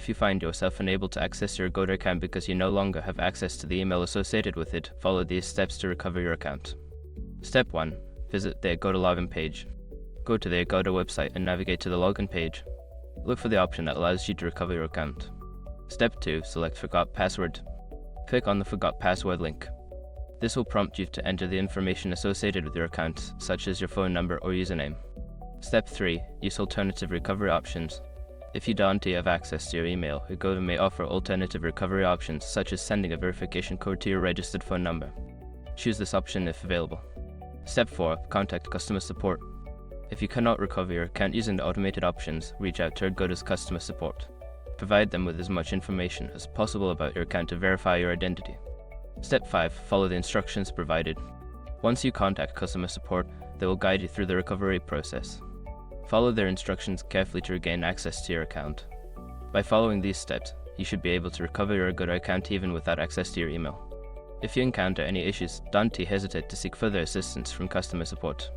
If you find yourself unable to access your Agoda account because you no longer have access to the email associated with it, follow these steps to recover your account. Step 1. Visit the Agoda login page. Go to the Agoda website and navigate to the login page. Look for the option that allows you to recover your account. Step 2. Select Forgot Password. Click on the Forgot Password link. This will prompt you to enter the information associated with your account, such as your phone number or username. Step 3. Use alternative recovery options. If you don't have access to your email, Agoda may offer alternative recovery options, such as sending a verification code to your registered phone number. Choose this option if available. Step 4. Contact customer support. If you cannot recover your account using the automated options, reach out to Agoda's customer support. Provide them with as much information as possible about your account to verify your identity. Step 5. Follow the instructions provided. Once you contact customer support, they will guide you through the recovery process. Follow their instructions carefully to regain access to your account. By following these steps, you should be able to recover your Agoda account even without access to your email. If you encounter any issues, don't hesitate to seek further assistance from customer support.